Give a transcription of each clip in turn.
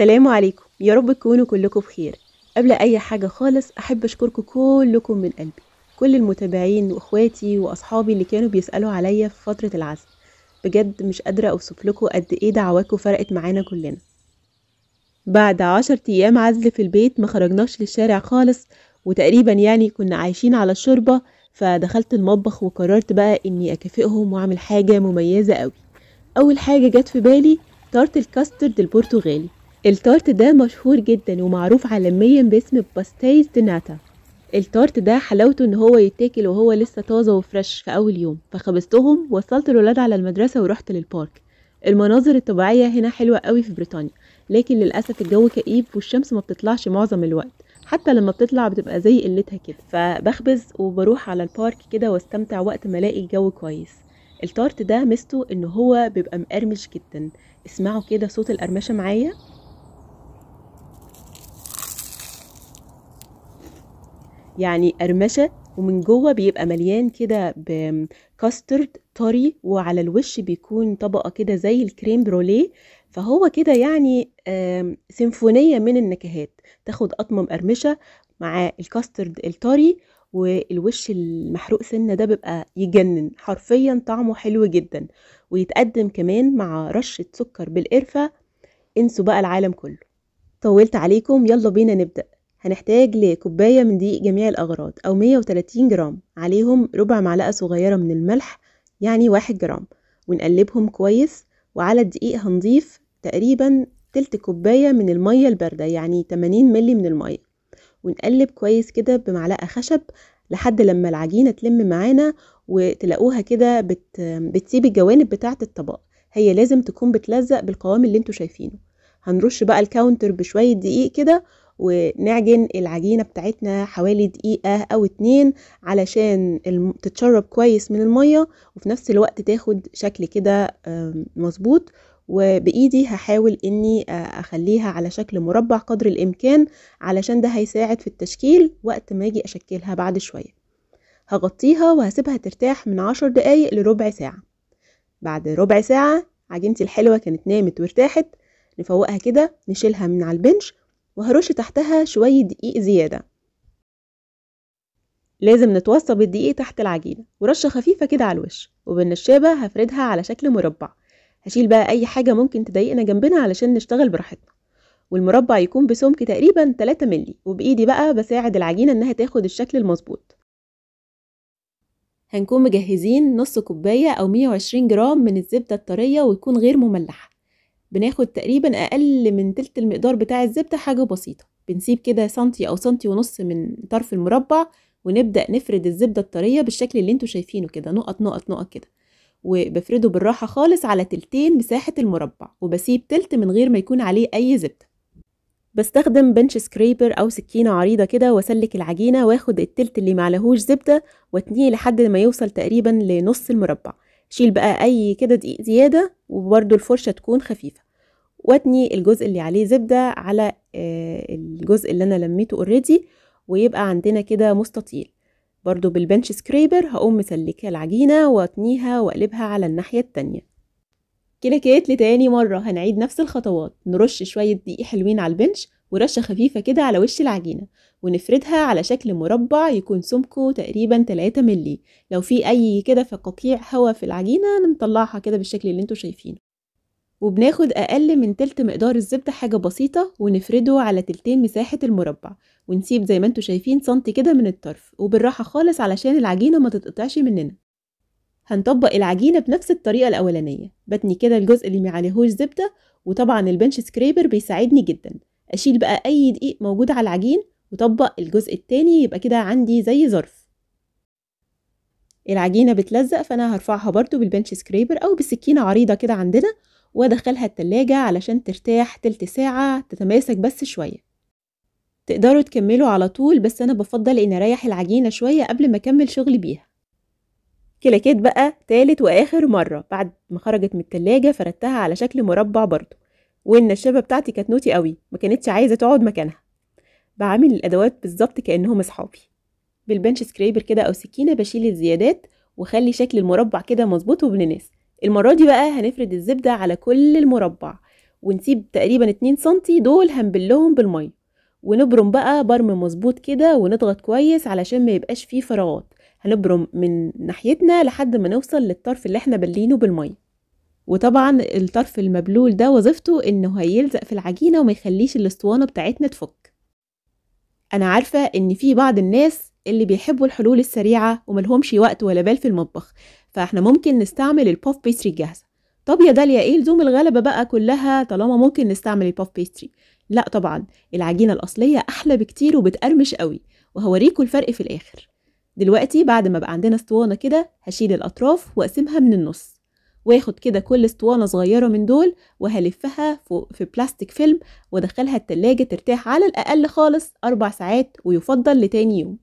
السلام عليكم، يا رب تكونوا كلكم بخير. قبل اي حاجة خالص احب اشكركم كلكم من قلبي، كل المتابعين واخواتي واصحابي اللي كانوا بيسألوا عليا في فترة العزل. بجد مش قادرة اوصف لكم قد ايه دعواكم فرقت معانا كلنا. بعد 10 ايام عزل في البيت ما خرجناش للشارع خالص، وتقريبا يعني كنا عايشين على الشوربة. فدخلت المطبخ وقررت بقى اني اكافئهم واعمل حاجة مميزة قوي. اول حاجة جت في بالي تارت الكاسترد البرتغالي. التارت ده مشهور جدا ومعروف عالميا باسم باستيز دي ناتا. التارت ده حلاوته ان هو يتاكل وهو لسه طازه وفريش في اول يوم. فخبزتهم وصلت الولاد على المدرسه ورحت للبارك. المناظر الطبيعيه هنا حلوه قوي في بريطانيا، لكن للاسف الجو كئيب والشمس ما بتطلعش معظم الوقت، حتى لما بتطلع بتبقى زي قلتها كده. فبخبز وبروح على البارك كده واستمتع وقت ما الاقي الجو كويس. التارت ده ميزته ان هو بيبقى مقرمش جدا. اسمعوا كده صوت القرمشه معايا، يعني قرمشة. ومن جوه بيبقى مليان كده بكاسترد طري، وعلى الوش بيكون طبقة كده زي الكريم بروليه. فهو كده يعني سيمفونية من النكهات. تاخد قطمة مقرمشة مع الكاسترد الطري، والوش المحروق سنة ده بيبقى يجنن حرفيا، طعمه حلو جدا. ويتقدم كمان مع رشة سكر بالقرفة. انسوا بقى العالم كله. طولت عليكم، يلا بينا نبدأ. هنحتاج لكوباية من دقيق جميع الأغراض أو 130 جرام، عليهم ربع معلقة صغيرة من الملح، يعني 1 جرام. ونقلبهم كويس. وعلى الدقيق هنضيف تقريبا تلت كوباية من المية الباردة، يعني 80 ملي من المية. ونقلب كويس كده بمعلقة خشب لحد لما العجينة تلم معانا، وتلاقوها كده بتسيب الجوانب بتاعة الطبق. هي لازم تكون بتلزق بالقوام اللي انتوا شايفينه. هنرش بقى الكاونتر بشوية دقيق كده، ونعجن العجينة بتاعتنا حوالي دقيقة أو 2 علشان تتشرب كويس من المية، وفي نفس الوقت تاخد شكل كده مظبوط. وبإيدي هحاول إني أخليها على شكل مربع قدر الإمكان، علشان ده هيساعد في التشكيل وقت ما أجي أشكلها بعد شوية. هغطيها وهسيبها ترتاح من 10 دقايق لربع ساعة. بعد ربع ساعة عجينتي الحلوة كانت نامت وارتاحت. نفوقها كده، نشيلها من على البنش، وهرش تحتها شوية دقيق زيادة. لازم نتوصى بالدقيق تحت العجينة، ورشة خفيفة كده على الوش. وبالنشابة هفردها على شكل مربع. هشيل بقى أي حاجة ممكن تضايقنا جنبنا علشان نشتغل براحتنا. والمربع يكون بسمك تقريبا 3 ملي، وبإيدي بقى بساعد العجينة إنها تاخد الشكل المظبوط. هنكون مجهزين نص كوباية أو 120 جرام من الزبدة الطرية، ويكون غير مملحة. بناخد تقريبا أقل من تلت المقدار بتاع الزبدة، حاجة بسيطة. بنسيب كده سنتي أو سنتي ونص من طرف المربع، ونبدأ نفرد الزبدة الطرية بالشكل اللي انتوا شايفينه كده، نقط نقط نقط كده. وبفرده بالراحة خالص على تلتين مساحة المربع، وبسيب تلت من غير ما يكون عليه أي زبدة. بستخدم بنش سكريبر أو سكينة عريضة كده، واسلك العجينة واخد التلت اللي معلهوش زبدة، واتنيه لحد ما يوصل تقريبا لنص المربع. شيل بقى أي كده دقيق زيادة، وبرده الفرشة تكون خفيفة. واتني الجزء اللي عليه زبدة على الجزء اللي انا لميته اوريدي، ويبقى عندنا كده مستطيل. برضو بالبنش سكريبر هقوم مسلكة العجينة واتنيها واقلبها على الناحية التانية. كده كده لتاني مرة هنعيد نفس الخطوات. نرش شوية دقيق حلوين على البنش، ورشة خفيفة كده على وش العجينة، ونفردها على شكل مربع يكون سمكه تقريبا 3 ملي. لو في اي كده فقاقيع هوا في العجينة نطلعها كده بالشكل اللي انتوا شايفينه. وبناخد أقل من تلت مقدار الزبدة، حاجة بسيطة، ونفرده على تلتين مساحة المربع. ونسيب زي ما انتوا شايفين سنتي كده من الطرف، وبالراحة خالص علشان العجينة ما تتقطعش مننا. هنطبق العجينة بنفس الطريقة الأولانية. بتني كده الجزء اللي معلهوش زبدة، وطبعا البنش سكريبر بيساعدني جدا. أشيل بقى أي دقيق موجود على العجين، وطبق الجزء التاني، يبقى كده عندي زي ظرف. العجينة بتلزق، فأنا هرفعها برضو بالبنش سكريبر أو بسكينة عريضة كده عندنا، وادخلها التلاجة علشان ترتاح تلت ساعة تتماسك بس شوية. تقدروا تكملوا على طول، بس أنا بفضل إن أريح العجينة شوية قبل ما أكمل شغل بيها. كلاكيت بقى تالت وآخر مرة. بعد ما خرجت من التلاجة فردتها على شكل مربع برضو، والنشابة بتاعتي كانت نوتي قوي، ما كانتش عايزة تقعد مكانها. بعمل الأدوات بالظبط كأنهم أصحابي. بالبنش سكريبر كده أو سكينة بشيل الزيادات، وخلي شكل المربع كده مظبوط وابن ناس. المرة دي بقى هنفرد الزبدة على كل المربع، ونسيب تقريبا 2 سنتي دول هنبلهم بالمية، ونبرم بقى برم مظبوط كده ونضغط كويس علشان ما يبقاش فيه فراغات. هنبرم من ناحيتنا لحد ما نوصل للطرف اللي احنا بلينه بالمية. وطبعا الطرف المبلول ده وظيفته انه هيلزق في العجينة وما يخليش الاسطوانة بتاعتنا تفك. انا عارفة ان في بعض الناس اللي بيحبوا الحلول السريعة وملهمش وقت ولا بال في المطبخ، فاحنا ممكن نستعمل البوف بيستري الجاهزة. طب يا داليا، ايه لزوم الغلبة بقى كلها طالما ممكن نستعمل البوف بيستري؟ لا طبعا، العجينة الأصلية أحلى بكتير وبتقرمش قوي، وهوريكم الفرق في الآخر. دلوقتي بعد ما بقى عندنا اسطوانة كده، هشيل الأطراف وأقسمها من النص، واخد كده كل اسطوانة صغيرة من دول وهلفها في بلاستيك فيلم وادخلها التلاجة ترتاح على الأقل خالص 4 ساعات، ويفضل لتاني يوم.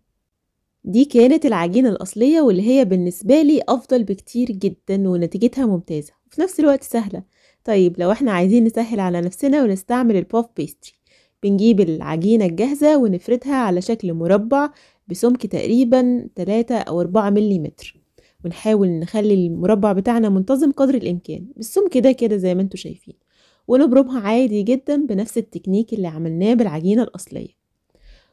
دي كانت العجينة الأصلية، واللي هي بالنسبة لي أفضل بكتير جدا ونتيجتها ممتازة وفي نفس الوقت سهلة. طيب لو احنا عايزين نسهل على نفسنا ونستعمل البوف بيستري، بنجيب العجينة الجاهزة ونفردها على شكل مربع بسمك تقريبا 3 أو 4 مليمتر، ونحاول نخلي المربع بتاعنا منتظم قدر الإمكان بالسمك ده كده زي ما انتوا شايفين، ونبرمها عادي جدا بنفس التكنيك اللي عملناه بالعجينة الأصلية.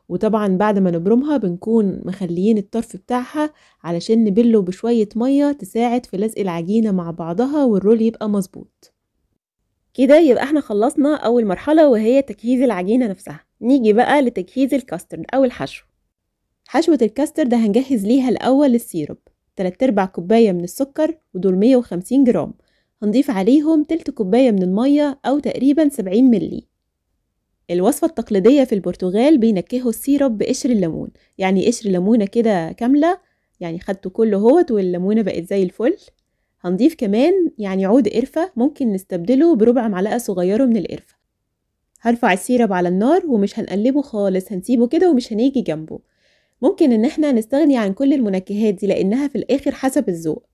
وطبعا بعد ما نبرمها بنكون مخليين الطرف بتاعها علشان نبله بشوية مية تساعد في لزق العجينة مع بعضها والرول يبقى مظبوط. كده يبقى احنا خلصنا أول مرحلة وهي تجهيز العجينة نفسها. نيجي بقى لتجهيز الكاسترد أو الحشو. حشوة الكاسترد هنجهز ليها الأول السيرب، 3/4 كوباية من السكر ودول 150 جرام، هنضيف عليهم تلت كوباية من المية أو تقريبا 70 ملي. الوصفة التقليدية في البرتغال بينكهوا السيرب بقشر الليمون، يعني قشر ليمونة كده كاملة، يعني خدته كله هوت والليمونة بقت زي الفل. هنضيف كمان يعني عود قرفة، ممكن نستبدله بربع معلقة صغيرة من القرفة. هرفع السيرب على النار ومش هنقلبه خالص، هنسيبه كده ومش هنيجي جنبه. ممكن ان احنا نستغني عن كل المنكهات دي لانها في الاخر حسب الذوق.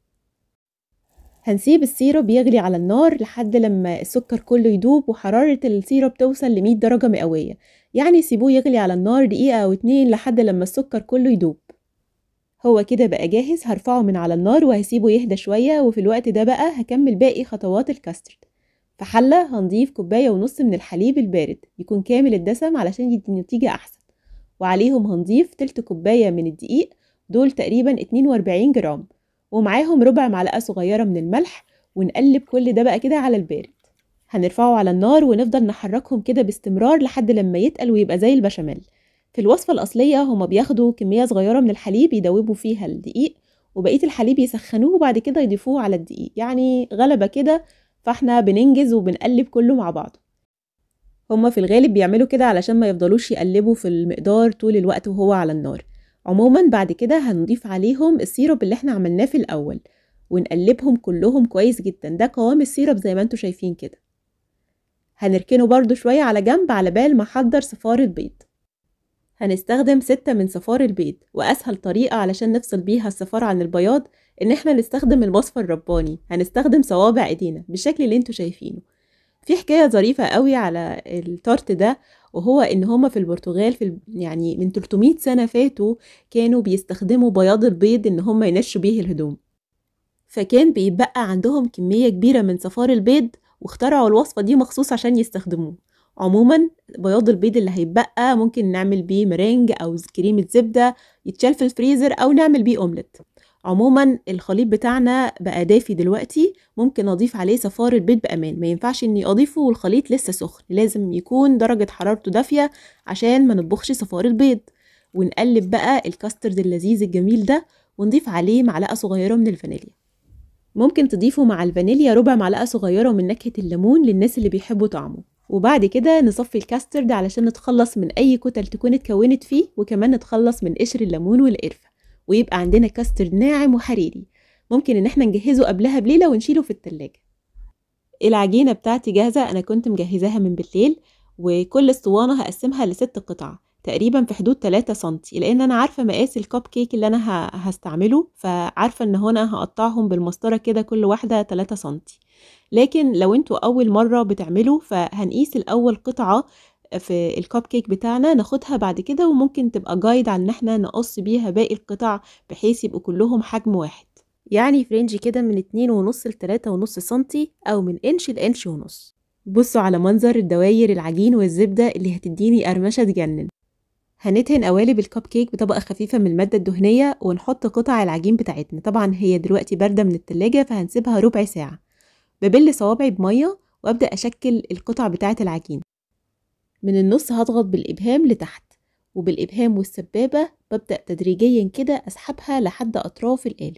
هنسيب السيرب يغلي على النار لحد لما السكر كله يدوب وحرارة السيرب توصل ل100 درجة مئوية، يعني سيبوه يغلي على النار دقيقة أو 2 لحد لما السكر كله يدوب. هو كده بقى جاهز، هرفعه من على النار وهسيبه يهدى شوية، وفي الوقت ده بقى هكمل باقي خطوات الكاسترد. في حلة هنضيف 1.5 كوباية من الحليب البارد يكون كامل الدسم علشان يدي نتيجة أحسن، وعليهم هنضيف تلت كوباية من الدقيق، دول تقريبا 42 جرام، ومعاهم ربع معلقة صغيرة من الملح، ونقلب كل ده بقى كده على البارد. هنرفعه على النار ونفضل نحركهم كده باستمرار لحد لما يتقل ويبقى زي البشاميل. في الوصفة الأصلية هما بياخدوا كمية صغيرة من الحليب يدوبوا فيها الدقيق، وبقية الحليب يسخنوه وبعد كده يضيفوه على الدقيق، يعني غلبة كده، فاحنا بننجز وبنقلب كله مع بعضه. هما في الغالب بيعملوا كده علشان ما يفضلوش يقلبوا في المقدار طول الوقت وهو على النار. عموما بعد كده هنضيف عليهم السيرب اللي احنا عملناه في الأول ونقلبهم كلهم كويس جدا، ده قوام السيرب زي ما انتوا شايفين كده. هنركنه برضو شوية على جنب على بال ما احضر صفار البيض. هنستخدم 6 من صفار البيض، وأسهل طريقة علشان نفصل بيها الصفار عن البياض إن احنا نستخدم الوصفة الرباني، هنستخدم صوابع ايدينا بالشكل اللي انتوا شايفينه. في حكاية ظريفة قوي على التارت ده، وهو ان هما في البرتغال يعني من 300 سنة فاتوا كانوا بيستخدموا بياض البيض ان هما ينشوا بيه الهدوم، فكان بيبقى عندهم كمية كبيرة من صفار البيض واخترعوا الوصفة دي مخصوص عشان يستخدموه. عموما بياض البيض اللي هيبقى ممكن نعمل بيه مرنج او كريمة زبدة يتشال في الفريزر او نعمل بيه اومليت. عموما الخليط بتاعنا بقى دافي دلوقتي، ممكن اضيف عليه صفار البيض بامان، ما ينفعش اني اضيفه والخليط لسه سخن، لازم يكون درجة حرارته دافية عشان ما نطبخش صفار البيض. ونقلب بقى الكاسترد اللذيذ الجميل ده ونضيف عليه معلقة صغيرة من الفانيليا. ممكن تضيفوا مع الفانيليا ربع معلقة صغيرة من نكهة الليمون للناس اللي بيحبوا طعمه. وبعد كده نصفي الكاسترد علشان نتخلص من اي كتل تكون اتكونت فيه، وكمان نتخلص من قشر الليمون والقرفة، ويبقى عندنا كاسترد ناعم وحريري. ممكن ان احنا نجهزه قبلها بليلة ونشيله في التلاجة. العجينة بتاعتي جاهزة، انا كنت مجهزاها من بالليل، وكل اسطوانة هقسمها ل6 قطع تقريبا في حدود 3 سنتي، لان انا عارفة مقاس الكب كيك اللي انا هستعمله، فعارفة ان هنا هقطعهم بالمسطرة كده كل واحدة 3 سنتي. لكن لو انتوا اول مرة بتعملوا فهنقيس الاول قطعة في الكب كيك بتاعنا ناخدها بعد كده، وممكن تبقى جايد على ان احنا نقص بيها باقي القطع بحيث يبقوا كلهم حجم واحد، يعني في رينج كده من 2.5 ل3.5 سنتي او من انش ل1.5 انش. بصوا على منظر الدواير العجين والزبدة اللي هتديني قرمشة تجنن. هندهن قوالب الكب كيك بطبقة خفيفة من المادة الدهنية ونحط قطع العجين بتاعتنا. طبعا هي دلوقتي باردة من التلاجة فهنسيبها ربع ساعة. ببل صوابعي بمية وابدأ اشكل القطع بتاعة العجين. من النص هضغط بالإبهام لتحت، وبالإبهام والسبابة ببدأ تدريجيا كده أسحبها لحد أطراف القالب.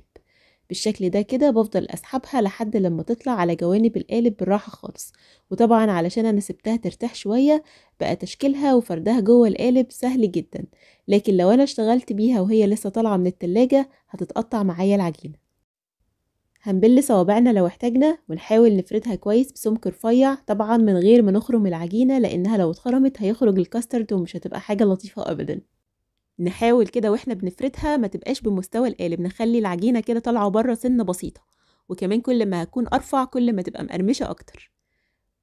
بالشكل ده كده بفضل أسحبها لحد لما تطلع على جوانب القالب بالراحة خالص. وطبعا علشان أنا سبتها ترتاح شوية بقى تشكيلها وفردها جوه القالب سهل جدا، لكن لو أنا اشتغلت بيها وهي لسه طالعة من التلاجة هتتقطع معايا العجينة. هنبل صوابعنا لو احتاجنا ونحاول نفردها كويس بسمك رفيع، طبعا من غير ما نخرم العجينة لأنها لو اتخرمت هيخرج الكاسترد ومش هتبقى حاجة لطيفة أبدا. نحاول كده واحنا بنفردها ما تبقاش بمستوى القالب، نخلي العجينة كده طالعة بره سنة بسيطة، وكمان كل ما هتكون أرفع كل ما تبقى مقرمشة أكتر.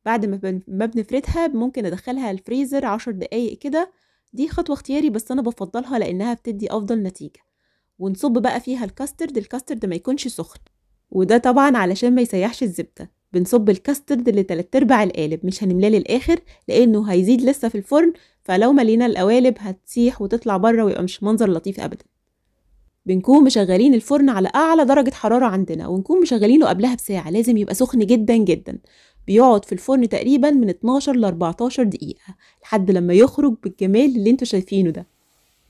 بعد ما بنفردها ممكن ندخلها الفريزر 10 دقايق كده، دي خطوة اختياري بس أنا بفضلها لأنها بتدي أفضل نتيجة. ونصب بقى فيها الكاسترد ما يكونش سخن، وده طبعا علشان ما يسيحش الزبدة. بنصب الكاسترد ل3/4 القالب، مش هنملاه للآخر لأنه هيزيد لسه في الفرن، فلو ملينا القوالب هتسيح وتطلع بره ويبقى مش منظر لطيف أبدا. بنكون مشغلين الفرن على أعلى درجة حرارة عندنا، ونكون مشغلينه قبلها بساعة، لازم يبقى سخن جدا جدا. بيقعد في الفرن تقريبا من 12 ل 14 دقيقة لحد لما يخرج بالجمال اللي انتوا شايفينه ده.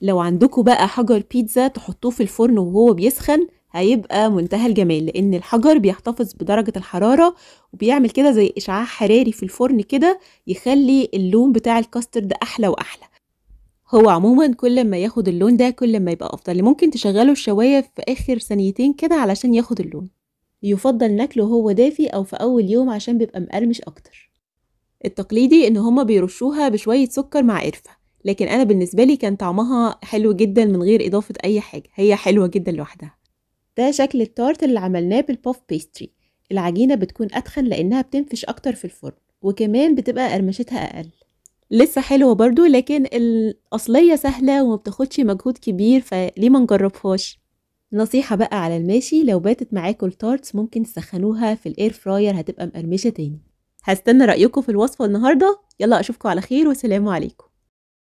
لو عندكم بقى حجر بيتزا تحطوه في الفرن وهو بيسخن هيبقى منتهى الجمال، لان الحجر بيحتفظ بدرجة الحرارة وبيعمل كده زي اشعاع حراري في الفرن كده، يخلي اللون بتاع الكاسترد احلى واحلى. هو عموما كل ما ياخد اللون ده كل ما يبقى افضل. ممكن تشغلوا الشواية في اخر ثانيتين كده علشان ياخد اللون. يفضل ناكله هو دافي او في اول يوم عشان بيبقى مقرمش اكتر. التقليدي ان هما بيرشوها بشوية سكر مع قرفة، لكن انا بالنسبة لي كان طعمها حلو جدا من غير اضافة اي حاجة، هي حلوة جدا لوحدها. ده شكل التارت اللي عملناه بالبوف بيستري. العجينة بتكون اتخن لانها بتنفش اكتر في الفرن، وكمان بتبقى قرمشتها اقل. لسه حلوة برضو، لكن الاصلية سهلة وما بتاخدش مجهود كبير، فليه ما نجربهاش. نصيحة بقى على الماشي، لو باتت معاكم التارتس ممكن تسخنوها في الاير فراير هتبقى مقرمشة تاني. هستنى رأيكم في الوصفة النهاردة. يلا أشوفكم على خير وسلام عليكم.